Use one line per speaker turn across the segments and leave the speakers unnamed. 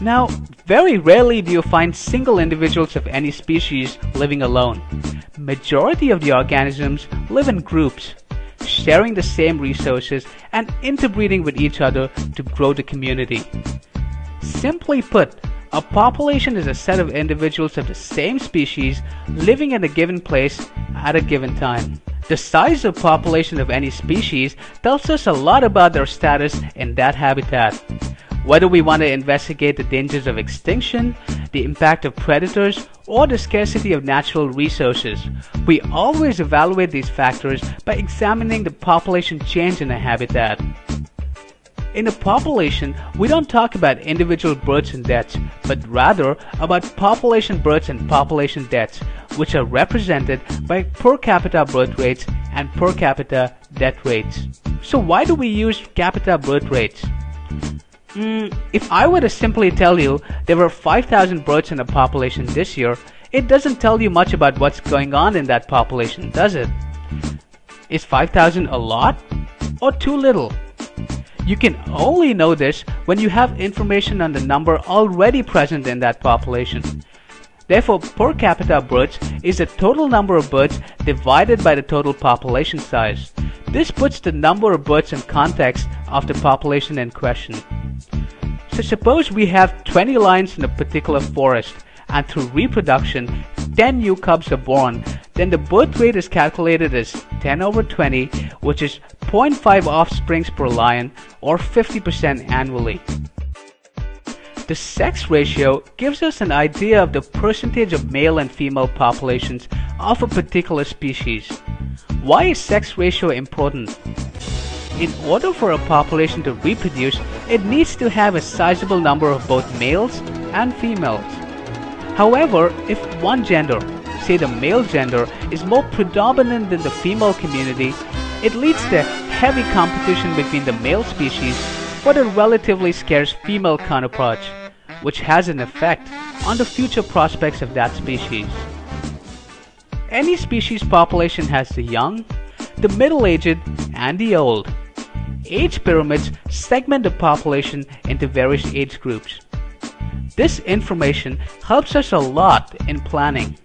Now, very rarely do you find single individuals of any species living alone. Majority of the organisms live in groups, sharing the same resources and interbreeding with each other to grow the community. Simply put, a population is a set of individuals of the same species living in a given place at a given time. The size of population of any species tells us a lot about their status in that habitat. Whether we want to investigate the dangers of extinction, the impact of predators, or the scarcity of natural resources, we always evaluate these factors by examining the population change in a habitat. In a population, we don't talk about individual births and deaths, but rather about population births and population deaths, which are represented by per capita birth rates and per capita death rates. So why do we use capita birth rates? If I were to simply tell you there were 5,000 births in a population this year, it doesn't tell you much about what's going on in that population, does it? Is 5,000 a lot or too little? You can only know this when you have information on the number already present in that population. Therefore, per capita births is the total number of births divided by the total population size. This puts the number of births in context of the population in question. So suppose we have 20 lions in a particular forest, and through reproduction 10 new cubs are born, then the birth rate is calculated as 10 over 20, which is 0.5 offsprings per lion, or 50% annually. The sex ratio gives us an idea of the percentage of male and female populations of a particular species. Why is sex ratio important? In order for a population to reproduce, it needs to have a sizable number of both males and females. However, if one gender, say the male gender, is more predominant than the female community, it leads to heavy competition between the male species for the relatively scarce female counterparts, which has an effect on the future prospects of that species. Any species population has the young, the middle-aged, and the old. Age pyramids segment the population into various age groups. This information helps us a lot in planning.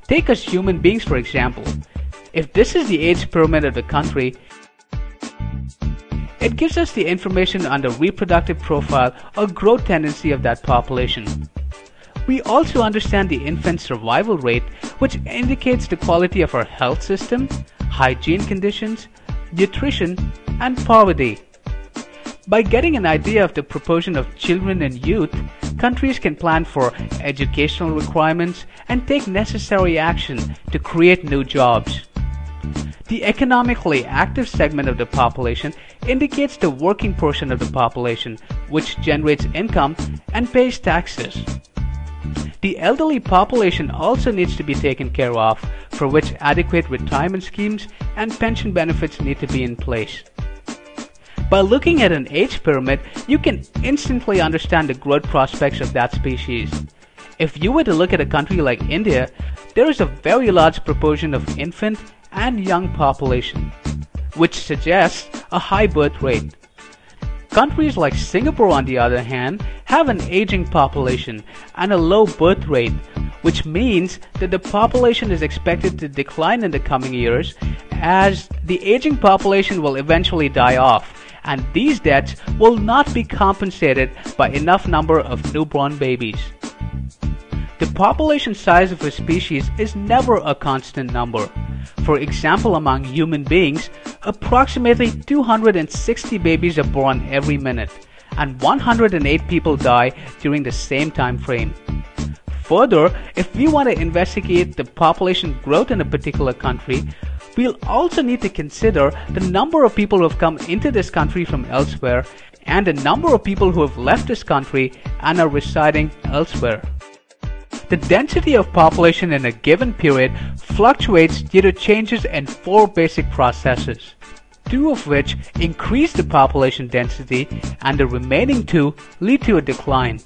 Take us human beings for example. If this is the age pyramid of the country, it gives us the information on the reproductive profile or growth tendency of that population. We also understand the infant survival rate, which indicates the quality of our health system, hygiene conditions, nutrition, and poverty. By getting an idea of the proportion of children and youth, countries can plan for educational requirements and take necessary action to create new jobs. The economically active segment of the population indicates the working portion of the population, which generates income and pays taxes. The elderly population also needs to be taken care of, for which adequate retirement schemes and pension benefits need to be in place. By looking at an age pyramid, you can instantly understand the growth prospects of that species. If you were to look at a country like India, there is a very large proportion of infant and young population, which suggests a high birth rate. Countries like Singapore, on the other hand, have an aging population and a low birth rate, which means that the population is expected to decline in the coming years as the aging population will eventually die off, and these deaths will not be compensated by enough number of newborn babies. The population size of a species is never a constant number. For example, among human beings, approximately 260 babies are born every minute, and 108 people die during the same time frame. Further, if we want to investigate the population growth in a particular country, we'll also need to consider the number of people who have come into this country from elsewhere and the number of people who have left this country and are residing elsewhere. The density of population in a given period fluctuates due to changes in 4 basic processes, 2 of which increase the population density and the remaining 2 lead to a decline.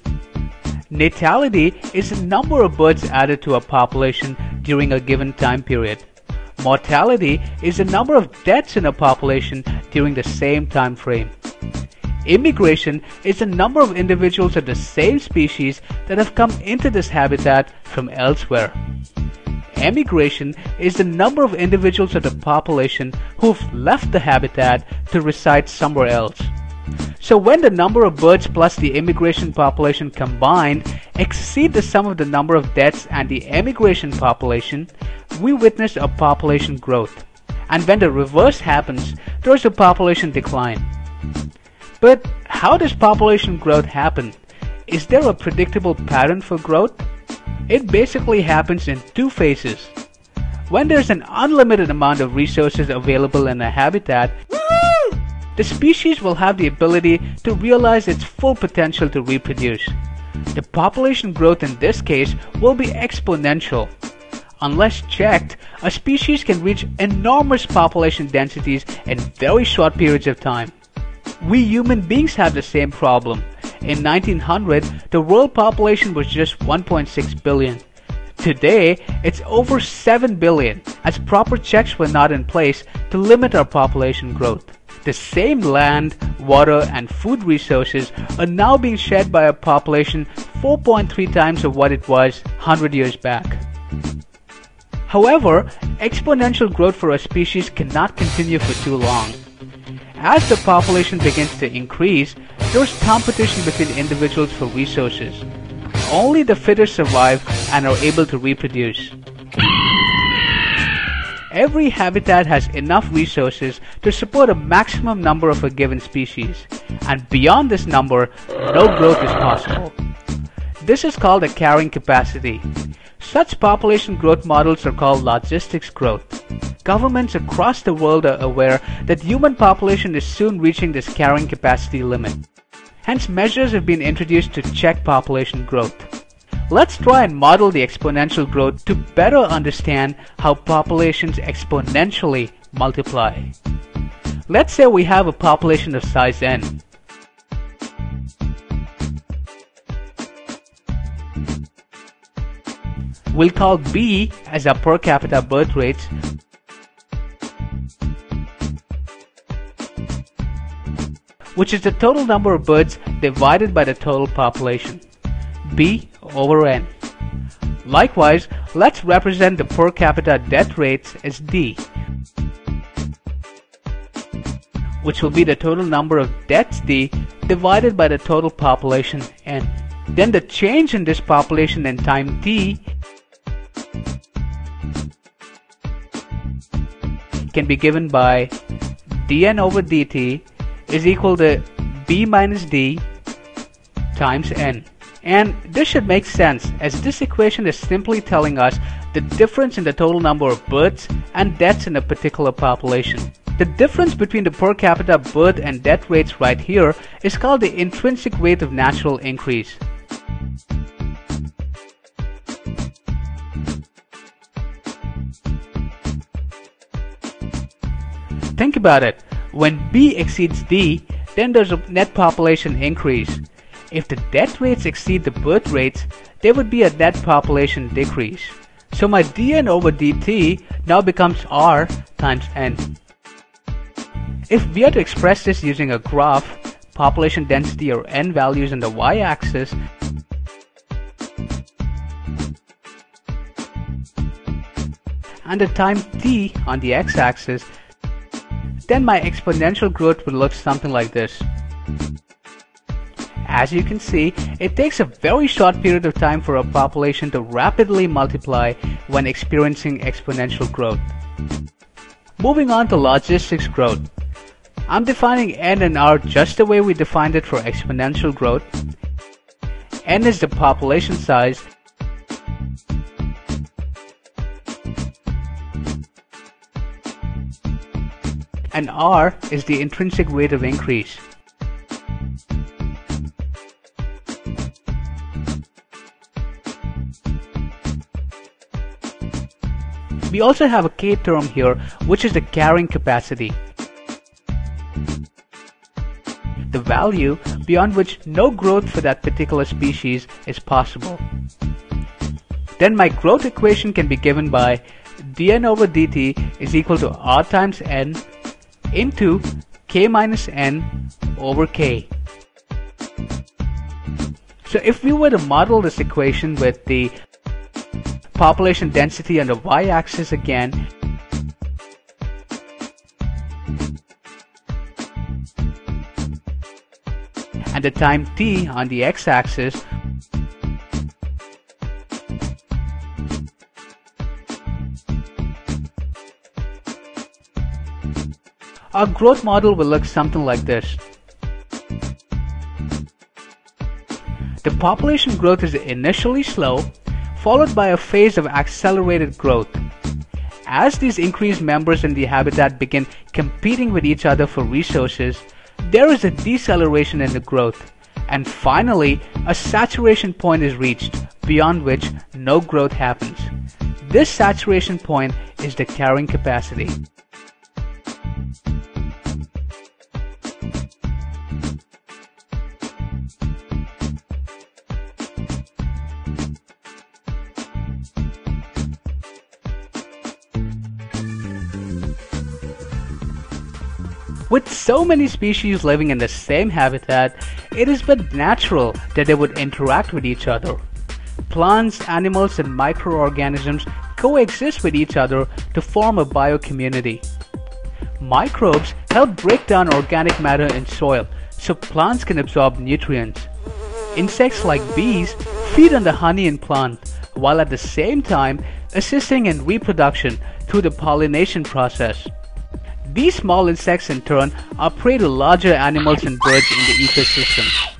Natality is the number of births added to a population during a given time period. Mortality is the number of deaths in a population during the same time frame. Immigration is the number of individuals of the same species that have come into this habitat from elsewhere. Emigration is the number of individuals of the population who've left the habitat to reside somewhere else. So when the number of birds plus the immigration population combined exceed the sum of the number of deaths and the emigration population, we witness a population growth. And when the reverse happens, there is a population decline. But how does population growth happen? Is there a predictable pattern for growth? It basically happens in two phases. When there's an unlimited amount of resources available in a habitat, the species will have the ability to realize its full potential to reproduce. The population growth in this case will be exponential. Unless checked, a species can reach enormous population densities in very short periods of time. We human beings have the same problem. In 1900, the world population was just 1.6 billion. Today, it's over 7 billion, as proper checks were not in place to limit our population growth. The same land, water, and food resources are now being shared by a population 4.3 times of what it was 100 years back. However, exponential growth for a species cannot continue for too long. As the population begins to increase, there is competition between individuals for resources. Only the fittest survive and are able to reproduce. Every habitat has enough resources to support a maximum number of a given species, and beyond this number, no growth is possible. This is called a carrying capacity. Such population growth models are called logistics growth. Governments across the world are aware that human population is soon reaching this carrying capacity limit. Hence, measures have been introduced to check population growth. Let's try and model the exponential growth to better understand how populations exponentially multiply. Let's say we have a population of size n. We'll call B as our per capita birth rates, which is the total number of birds divided by the total population, B over n. Likewise, let's represent the per capita death rates as D, which will be the total number of deaths D divided by the total population n. Then the change in this population in time t can be given by dn over dt is equal to b minus d times n. And this should make sense, as this equation is simply telling us the difference in the total number of births and deaths in a particular population. The difference between the per capita birth and death rates right here is called the intrinsic rate of natural increase. Think about it. When B exceeds D, then there's a net population increase. If the death rates exceed the birth rates, there would be a net population decrease. So my dn over dt now becomes r times n. If we are to express this using a graph, population density or n values on the y-axis, and the time t on the x-axis, then my exponential growth would look something like this. As you can see, it takes a very short period of time for a population to rapidly multiply when experiencing exponential growth. Moving on to logistics growth. I'm defining n and r just the way we defined it for exponential growth. N is the population size, and r is the intrinsic rate of increase. We also have a k term here, which is the carrying capacity, the value beyond which no growth for that particular species is possible. Then my growth equation can be given by dn over dt is equal to r times n into k minus n over k. So if we were to model this equation with the population density on the y-axis again, and the time t on the x-axis, our growth model will look something like this. The population growth is initially slow, followed by a phase of accelerated growth. As these increased members in the habitat begin competing with each other for resources, there is a deceleration in the growth, and finally a saturation point is reached, beyond which no growth happens. This saturation point is the carrying capacity. With so many species living in the same habitat, it is but natural that they would interact with each other. Plants, animals, and microorganisms coexist with each other to form a biocommunity. Microbes help break down organic matter in soil so plants can absorb nutrients. Insects like bees feed on the honey in plants, while at the same time assisting in reproduction through the pollination process. These small insects in turn are prey to larger animals and birds in the ecosystem.